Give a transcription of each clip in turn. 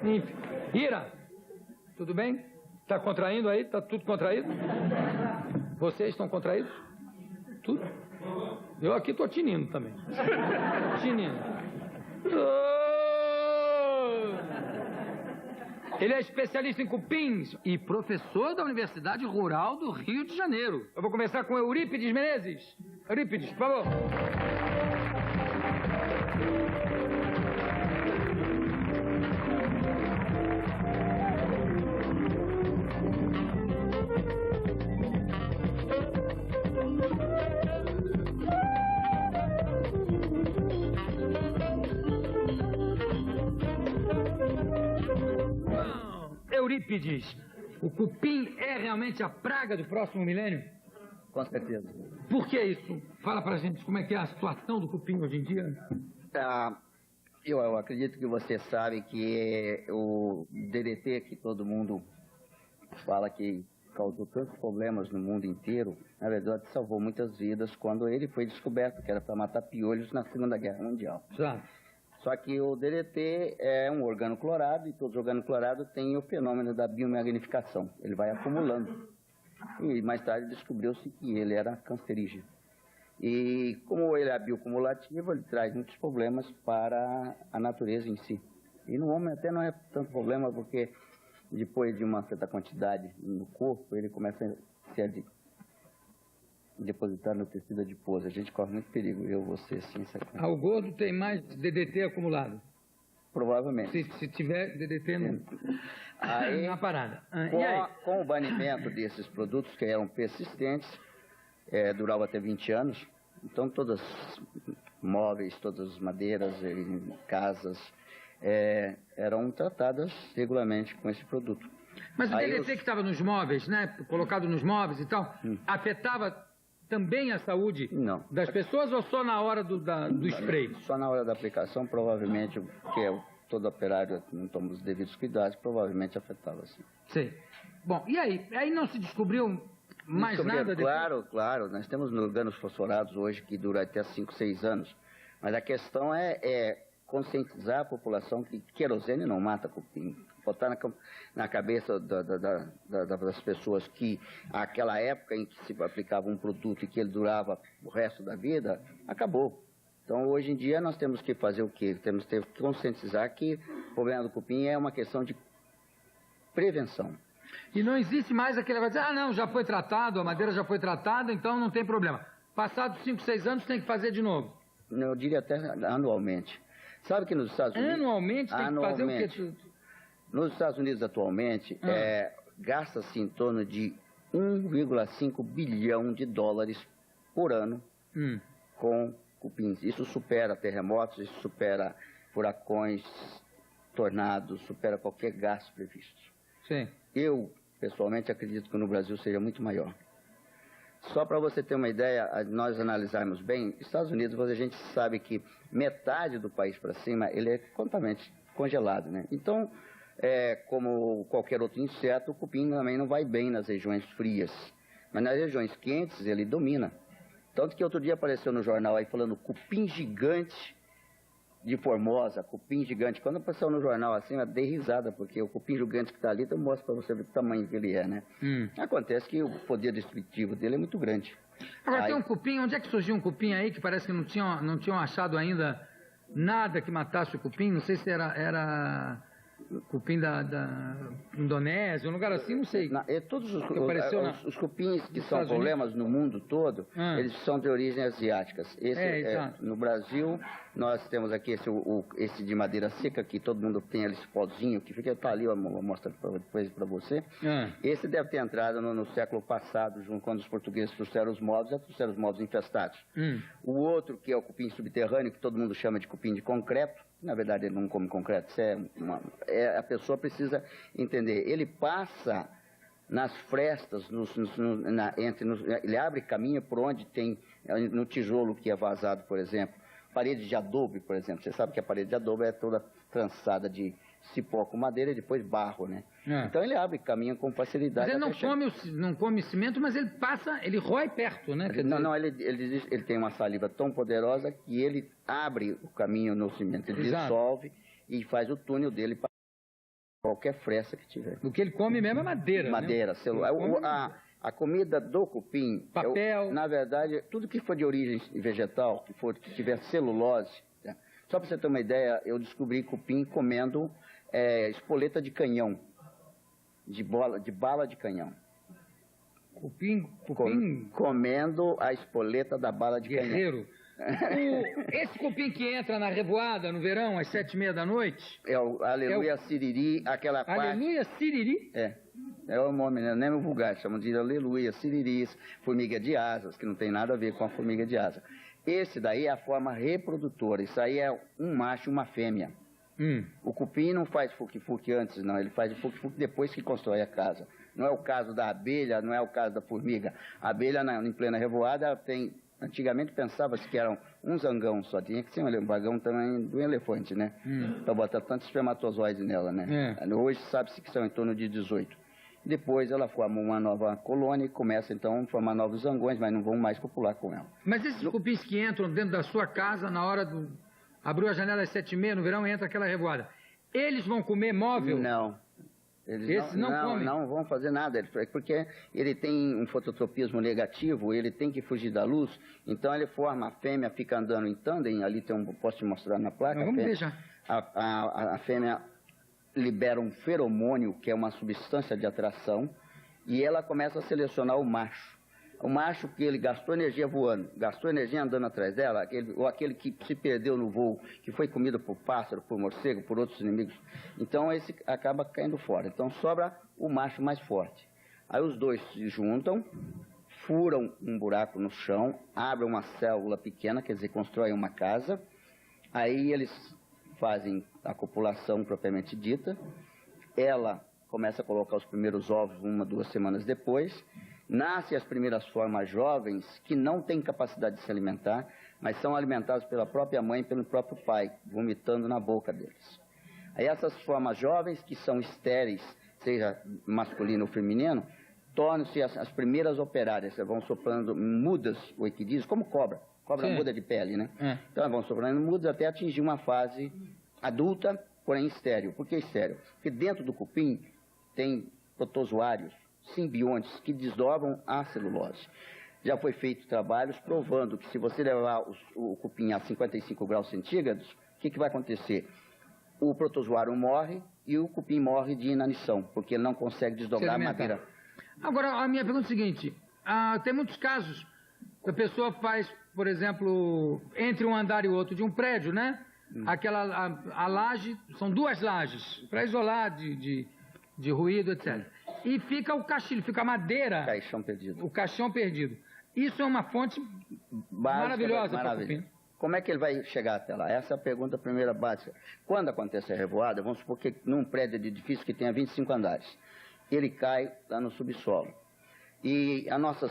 Enfim. Ira, tudo bem? Tá contraindo aí? Tá tudo contraído? Vocês estão contraídos? Tudo? Eu aqui tô tinindo também. Tinindo. Ele é especialista em cupins e professor da Universidade Rural do Rio de Janeiro. Eu vou começar com Eurípides Menezes. Eurípides, por favor. Eurípides, o cupim é realmente a praga do próximo milênio? Com certeza. Por que isso? Fala pra gente como é que é a situação do cupim hoje em dia. Eu acredito que você sabe que o DDT, que todo mundo fala que causou tantos problemas no mundo inteiro, na verdade salvou muitas vidas quando ele foi descoberto, que era para matar piolhos na Segunda Guerra Mundial. Já. Só que o DDT é um organoclorado e todo organoclorado tem o fenômeno da biomagnificação. Ele vai acumulando. E mais tarde descobriu-se que ele era cancerígeno. E como ele é bioacumulativo, ele traz muitos problemas para a natureza em si. E no homem até não é tanto problema, porque depois de uma certa quantidade no corpo, ele começa a se depositar no tecido adiposo. A gente corre muito perigo, você, sim. O gordo tem mais DDT acumulado? Provavelmente. Se tiver DDT na parada. Com o banimento desses produtos que eram persistentes, durava até 20 anos, então todas móveis, todas as madeiras, casas, eram tratadas regularmente com esse produto. Mas o DDT que estava nos móveis, né, colocado nos móveis e tal, afetava também a saúde das pessoas ou só na hora do spray? Só na hora da aplicação, provavelmente, porque todo operário não toma os devidos cuidados, provavelmente afetava, sim. Sei. Bom, e aí? Aí não se descobriu mais nada? Claro. Nós temos organos fosforados hoje que duram até 5, 6 anos. Mas a questão é conscientizar a população que querosene não mata cupim. Botar na cabeça das pessoas que aquela época em que se aplicava um produto e que ele durava o resto da vida, acabou. Então, hoje em dia, nós temos que fazer o quê? Temos que conscientizar que o problema do cupim é uma questão de prevenção. E não existe mais aquele vai dizer, não, já foi tratado, a madeira já foi tratada, então não tem problema. Passados 5, 6 anos tem que fazer de novo. Eu diria até anualmente. Sabe que nos Estados Unidos... Anualmente tem que fazer o quê? Nos Estados Unidos, atualmente, gasta-se em torno de 1,5 bilhão de dólares por ano com cupins. Isso supera terremotos, isso supera furacões, tornados, supera qualquer gasto previsto. Sim. Eu, pessoalmente, acredito que no Brasil seja muito maior. Só para você ter uma ideia, nós analisarmos bem, Estados Unidos, a gente sabe que metade do país para cima, ele é completamente congelado, né? Então, como qualquer outro inseto, o cupim também não vai bem nas regiões frias. Mas nas regiões quentes, ele domina. Tanto que outro dia apareceu no jornal aí falando cupim gigante de Formosa, cupim gigante. Quando apareceu no jornal assim, eu dei risada, porque o cupim gigante que está ali, eu mostro para você ver o tamanho que ele é, né? Acontece que o poder destrutivo dele é muito grande. Agora tem um cupim, onde é que surgiu um cupim aí que parece que não tinham achado ainda nada que matasse o cupim? Não sei se era cupim da Indonésia, um lugar assim, não sei. Todos os cupins que são problemas no mundo todo, eles são de origem asiáticas. No Brasil, nós temos aqui esse de madeira seca, que todo mundo tem esse pozinho, que tá ali, eu mostro depois para você. Esse deve ter entrado no século passado, quando os portugueses trouxeram os móveis infestados. O outro, que é o cupim subterrâneo, que todo mundo chama de cupim de concreto, na verdade ele não come concreto, a pessoa precisa entender, ele passa nas frestas, ele abre caminho por onde tem, no tijolo que é vazado, por exemplo, parede de adobe, por exemplo, você sabe que a parede de adobe é toda trançada de cipó com madeira e depois barro, né? Então ele abre caminho com facilidade. Mas ele não come cimento, mas ele passa, ele rói perto, né? Ele tem uma saliva tão poderosa que ele abre o caminho no cimento, ele dissolve e faz o túnel dele qualquer fresta que tiver. O que ele come mesmo é madeira, madeira, né? Celular. A comida do cupim, papel, na verdade, tudo que for de origem vegetal, que tiver celulose, né? Só para você ter uma ideia, eu descobri cupim comendo espoleta de canhão, de bala de canhão. Cupim? Comendo a espoleta da bala de guerreiro. Canhão. Esse cupim que entra na revoada no verão, às 7h30 da noite... É o Aleluia Siriri, aquela parte... Aleluia Siriri? É o nome, né? Não é vulgar, chamam de Aleluia Siriris, formiga de asas, que não tem nada a ver com a formiga de asa. Esse daí é a forma reprodutora, isso aí é um macho e uma fêmea. O cupim não faz fuque-fuque antes, não, ele faz o fuque-fuque depois que constrói a casa. Não é o caso da abelha, não é o caso da formiga. A abelha, em plena revoada, ela tem... Antigamente pensava-se que eram um zangão só, tinha que ser um vagão também do elefante, né? Para botar tanto espermatozoide nela, né? Hoje sabe-se que são em torno de 18. Depois ela forma uma nova colônia e começa então a formar novos zangões, mas não vão mais copular com ela. Mas esses cupins que entram dentro da sua casa na hora do... Abriu a janela às 7h30, no verão entra aquela revoada. Eles vão comer móvel? Não. Eles não vão fazer nada, porque ele tem um fototropismo negativo, ele tem que fugir da luz, então ele forma, a fêmea fica andando em tandem, ali tem posso te mostrar na placa. Vamos ver já. A fêmea libera um feromônio, que é uma substância de atração, e ela começa a selecionar o macho. O macho que ele gastou energia voando, gastou energia andando atrás dela, aquele que se perdeu no voo, que foi comido por pássaro, por morcego, por outros inimigos. Então esse acaba caindo fora. Então sobra o macho mais forte. Aí os dois se juntam, furam um buraco no chão, abrem uma célula pequena, quer dizer, constroem uma casa. Aí eles fazem a copulação propriamente dita. Ela começa a colocar os primeiros ovos 1, 2 semanas depois. Nascem as primeiras formas jovens que não têm capacidade de se alimentar, mas são alimentados pela própria mãe e pelo próprio pai, vomitando na boca deles. Aí essas formas jovens, que são estéreis, seja masculino ou feminino, tornam-se as primeiras operárias, vão soprando mudas, o equidízio, como cobra muda de pele, né? Então vão soprando mudas até atingir uma fase adulta, porém estéril. Por que estéril? Porque dentro do cupim tem protozoários, simbiontes que desdobram a celulose. Já foi feito trabalhos provando que se você levar o cupim a 55 graus centígrados, o que vai acontecer? O protozoário morre e o cupim morre de inanição, porque ele não consegue desdobrar a madeira. Agora, a minha pergunta é a seguinte, tem muitos casos que a pessoa faz, por exemplo, entre um andar e o outro de um prédio, né? A laje, são 2 lajes, para isolar de ruído, etc. E fica o caixilho, fica a madeira. O caixão perdido. Isso é uma fonte maravilhosa para o cupim. Como é que ele vai chegar até lá? Essa é a pergunta primeira básica. Quando acontece a revoada, vamos supor que num prédio de edifício que tenha 25 andares, ele cai lá no subsolo. E as nossas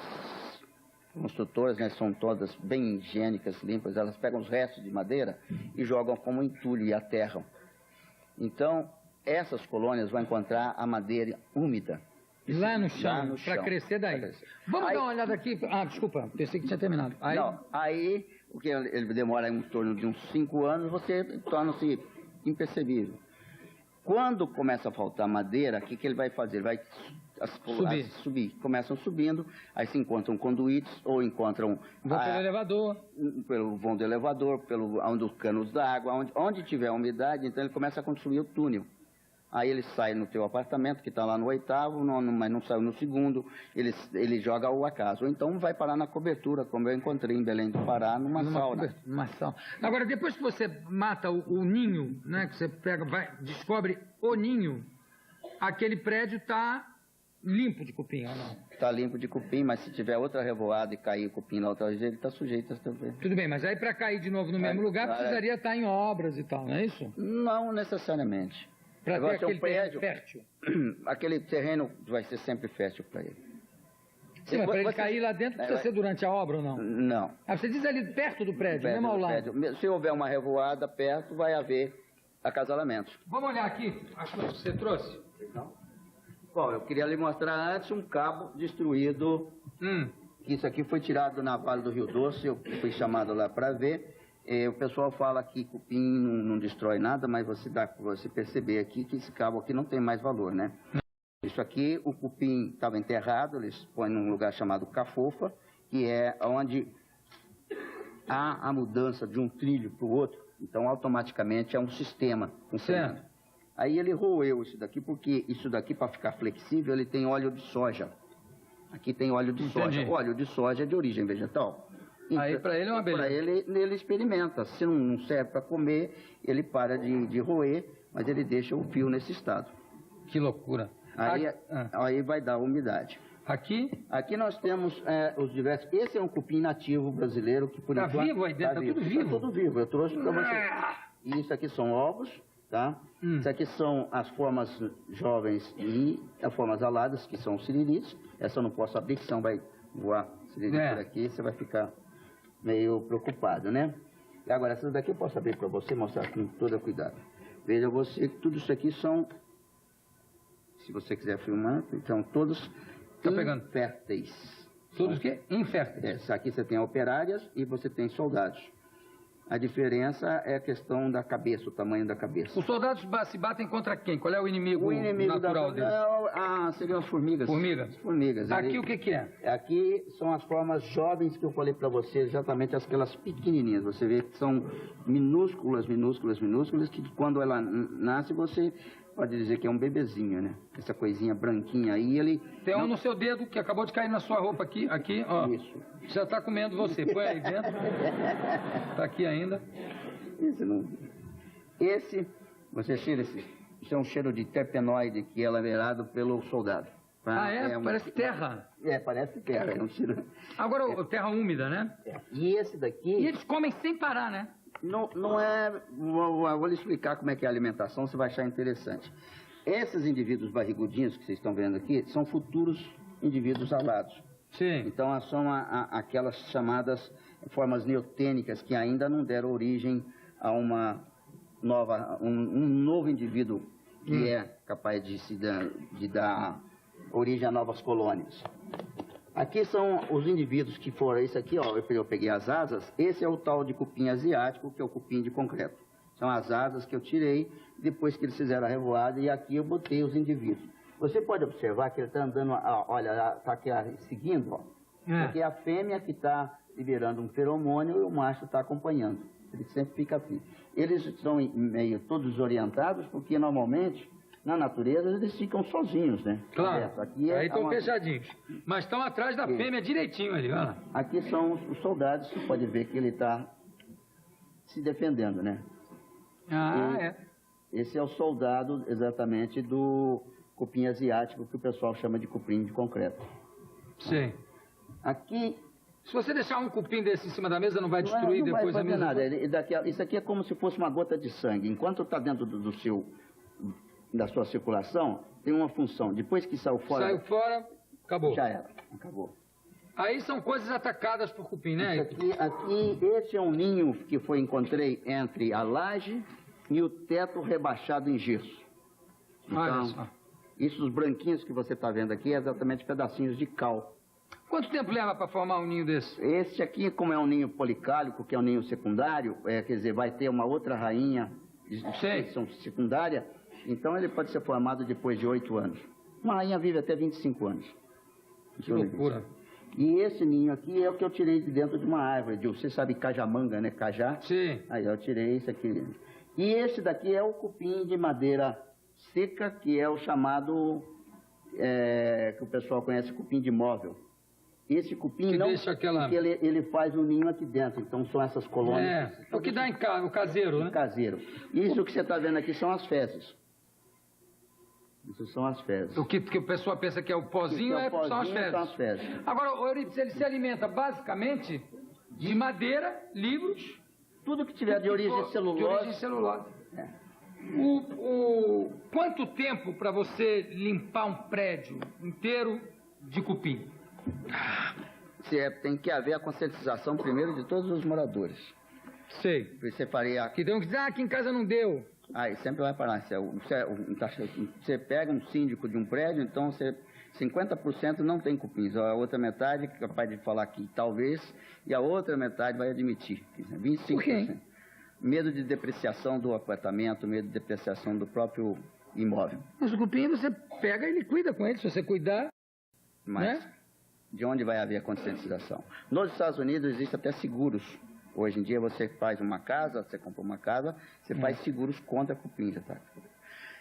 construtoras, né, são todas bem higiênicas, limpas, elas pegam os restos de madeira e jogam como entulho e aterram. Então, essas colônias vão encontrar a madeira úmida. Lá no chão, para crescer daí. Vamos dar uma olhada aqui. Desculpa, pensei que tinha terminado. Aí o que ele demora em torno de uns 5 anos, você torna-se impercebível. Quando começa a faltar madeira, o que ele vai fazer? Ele vai subir. Começam subindo, aí se encontram conduítes ou encontram... Vão pelo elevador. Vão do elevador, onde os canos d'água, onde tiver umidade, então ele começa a construir o túnel. Aí ele sai no teu apartamento, que está lá no 8º, mas não saiu no 2º, ele joga o acaso. Ou então vai parar na cobertura, como eu encontrei em Belém do Pará, numa sauna. Agora, depois que você mata o ninho, né, que você descobre o ninho, aquele prédio está limpo de cupim, ou não? Está limpo de cupim, mas se tiver outra revoada e cair o cupim na outra vez, ele está sujeito a também. Tudo bem, mas aí para cair de novo no mesmo lugar, precisaria estar em obras e tal, não é isso? Não necessariamente. Para ter aquele terreno fértil. Aquele terreno vai ser sempre fértil para ele. Sim, mas para ele cair lá dentro precisa ser durante a obra ou não? Não. Você diz ali perto do prédio, mesmo ao lado. Se houver uma revoada perto, vai haver acasalamento. Vamos olhar aqui as coisas que você trouxe? Não. Bom, eu queria lhe mostrar antes um cabo destruído. Isso aqui foi tirado na Vale do Rio Doce, eu fui chamado lá para ver. O pessoal fala que cupim não destrói nada, mas você perceber aqui que esse cabo aqui não tem mais valor, né? Isso aqui, o cupim estava enterrado, eles põem num lugar chamado cafofa, que é onde há a mudança de um trilho para o outro, então automaticamente é um sistema funcionando. Aí ele roeu isso daqui, porque isso daqui, para ficar flexível, ele tem óleo de soja. Aqui tem óleo de soja. O óleo de soja é de origem vegetal. Então, aí para ele é uma beleza. Para ele experimenta. Se não serve para comer, ele para de roer, mas ele deixa o fio nesse estado. Que loucura. Aí vai dar umidade. Aqui nós temos os diversos... Esse é um cupim nativo brasileiro que por enquanto... Está vivo aí dentro? Está tudo vivo? Está tudo vivo. Eu trouxe para você. E isso aqui são ovos, tá? Isso aqui são as formas jovens e as formas aladas, que são os siriris. Essa eu não posso abrir, que senão vai voar siriri por aqui, você vai ficar meio preocupado, né? E agora, essas daqui eu posso abrir para você, mostrar com todo cuidado. Veja você que tudo isso aqui são, se você quiser filmar, então todos inférteis. Todos o quê? Inférteis. Aqui você tem operárias e você tem soldados. A diferença é a questão da cabeça, o tamanho da cabeça. Os soldados se batem contra quem? Qual é o inimigo natural deles? Seriam as formigas. Formigas. Aqui o que é? Aqui são as formas jovens que eu falei para você, exatamente aquelas pequenininhas. Você vê que são minúsculas, que quando ela nasce você pode dizer que é um bebezinho, né? Essa coisinha branquinha aí, ele... Tem um no seu dedo que acabou de cair na sua roupa aqui, ó. Isso. Já está comendo você. Põe aí dentro. Está aqui ainda. Esse, você cheira esse. Isso é um cheiro de terpenoide que é liberado pelo soldado. Parece terra. Parece terra. É um cheiro... Agora, terra úmida, né? E esse daqui... E eles comem sem parar, né? Não é... Vou lhe explicar como é que é a alimentação, você vai achar interessante. Esses indivíduos barrigudinhos que vocês estão vendo aqui são futuros indivíduos alados. Sim. Então, são aquelas chamadas formas neotênicas que ainda não deram origem a um novo indivíduo que é capaz de dar origem a novas colônias. Aqui são os indivíduos que foram, esse aqui, ó, eu peguei as asas, esse é o tal de cupim asiático, que é o cupim de concreto. São as asas que eu tirei depois que eles fizeram a revoada, e aqui eu botei os indivíduos. Você pode observar que ele está andando, olha, está aqui seguindo, ó. Aqui é a fêmea que está liberando um feromônio e o macho está acompanhando. Ele sempre fica aqui. Eles são meio todos desorientados, porque normalmente... Na natureza, eles ficam sozinhos, né? Claro, aí estão fechadinhos. Mas estão atrás da fêmea direitinho ali, olha lá. Aqui são os soldados, você pode ver que ele está se defendendo, né? Esse é o soldado, exatamente, do cupim asiático, que o pessoal chama de cupim de concreto. Sim. Aqui... Se você deixar um cupim desse em cima da mesa, não vai destruir depois a mesa? Não vai fazer nada. Isso aqui é como se fosse uma gota de sangue. Enquanto está dentro da sua circulação, tem uma função. Depois que saiu fora... acabou. Já era, acabou. Aí são coisas atacadas por cupim, né? Aqui, esse é um ninho que encontrei entre a laje e o teto rebaixado em gesso. Então, os branquinhos que você está vendo aqui, é exatamente pedacinhos de cal. Quanto tempo leva para formar um ninho desse? Esse aqui, como é um ninho policálico, que é um ninho secundário, quer dizer, vai ter uma outra rainha de secção secundária, então ele pode ser formado depois de 8 anos. Uma rainha vive até 25 anos. Que loucura. E esse ninho aqui é o que eu tirei de dentro de uma árvore, você sabe cajamanga, né? Cajá? Sim. Aí eu tirei esse aqui. E esse daqui é o cupim de madeira seca, que é o chamado, que o pessoal conhece, cupim de móvel. Esse cupim que deixa aquela... ele faz o ninho aqui dentro, então são essas colônias. É o que dá o caseiro, né? O caseiro. Isso que você está vendo aqui são as fezes. Isso são as fezes. O que o pessoal pensa que é o pozinho, são as fezes. Agora, Eurípides, ele se alimenta basicamente de madeira, livros... Tudo que tiver de origem celulose. De origem celulose. Quanto tempo para você limpar um prédio inteiro de cupim? Tem que haver a conscientização primeiro de todos os moradores. Sei. Você faria... Que tem que dizer, aqui em casa não deu. Aí sempre vai parar. Você pega um síndico de um prédio, então 50% não tem cupins. A outra metade é capaz de falar que talvez, e a outra metade vai admitir. 25%. Por quê? Medo de depreciação do apartamento, medo de depreciação do próprio imóvel. Mas o cupim você pega e ele cuida com ele, se você cuidar. Mas né? De onde vai haver a conscientização? Nos Estados Unidos existem até seguros. Hoje em dia você faz uma casa, você compra uma casa, você faz seguros contra cupins. Tá?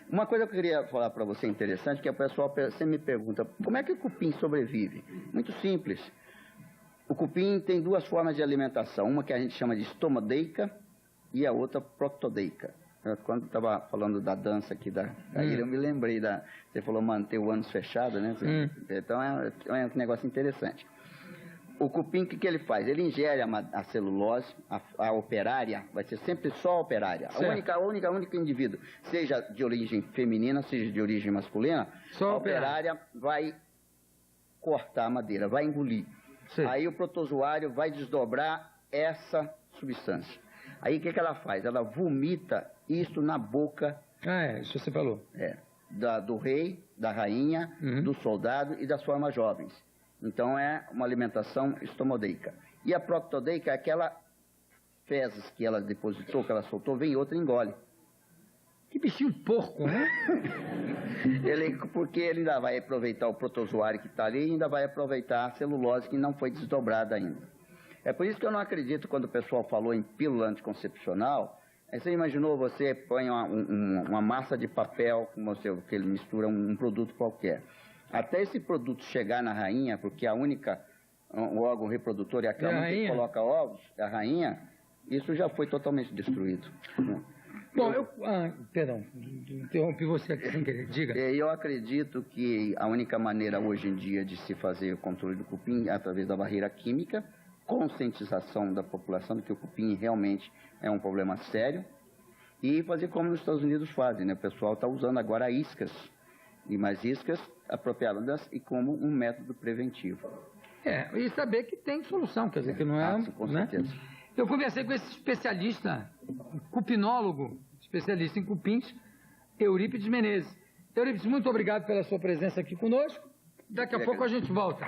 Uma coisa que eu queria falar para você interessante, que o pessoal sempre me pergunta, como é que o cupim sobrevive? Muito simples. O cupim tem duas formas de alimentação, uma que a gente chama de estomodeica e a outra proctodeica. Quando estava falando da dança aqui da ilha, eu me lembrei você falou manter o ânus fechado, né? Então é um negócio interessante. O cupim, o que ele faz? Ele ingere a celulose, a operária, vai ser sempre só a operária. A única indivíduo, seja de origem feminina, seja de origem masculina, só a operária vai cortar a madeira, vai engolir. Sim. Aí o protozoário vai desdobrar essa substância. Aí o que ela faz? Ela vomita isso na boca. Isso você falou. Do rei, da rainha, do soldado e das formas jovens. Então é uma alimentação estomodeica. E a proctodeica é aquela fezes que ela depositou, que ela soltou, vem outra e engole. Que bichinho porco, né? Porque ele ainda vai aproveitar o protozoário que está ali e ainda vai aproveitar a celulose que não foi desdobrada ainda. É por isso que eu não acredito quando o pessoal falou em pílula anticoncepcional. Você imaginou, você põe uma massa de papel, que ele mistura um produto qualquer. Até esse produto chegar na rainha, porque o órgão reprodutor é a cama que coloca ovos, a rainha, isso já foi totalmente destruído. Bom, perdão, interrompi você aqui sem querer, diga. Eu acredito que a única maneira hoje em dia de se fazer o controle do cupim é através da barreira química, conscientização da população de que o cupim realmente é um problema sério e fazer como nos Estados Unidos fazem, né? O pessoal está usando agora iscas, e mais iscas apropriadas e como um método preventivo. E saber que tem solução, quer dizer, que não é... Com certeza. Eu conversei com esse especialista, cupinólogo, especialista em cupins, Eurípides Menezes. Eurípides, muito obrigado pela sua presença aqui conosco. Daqui a pouco a gente volta.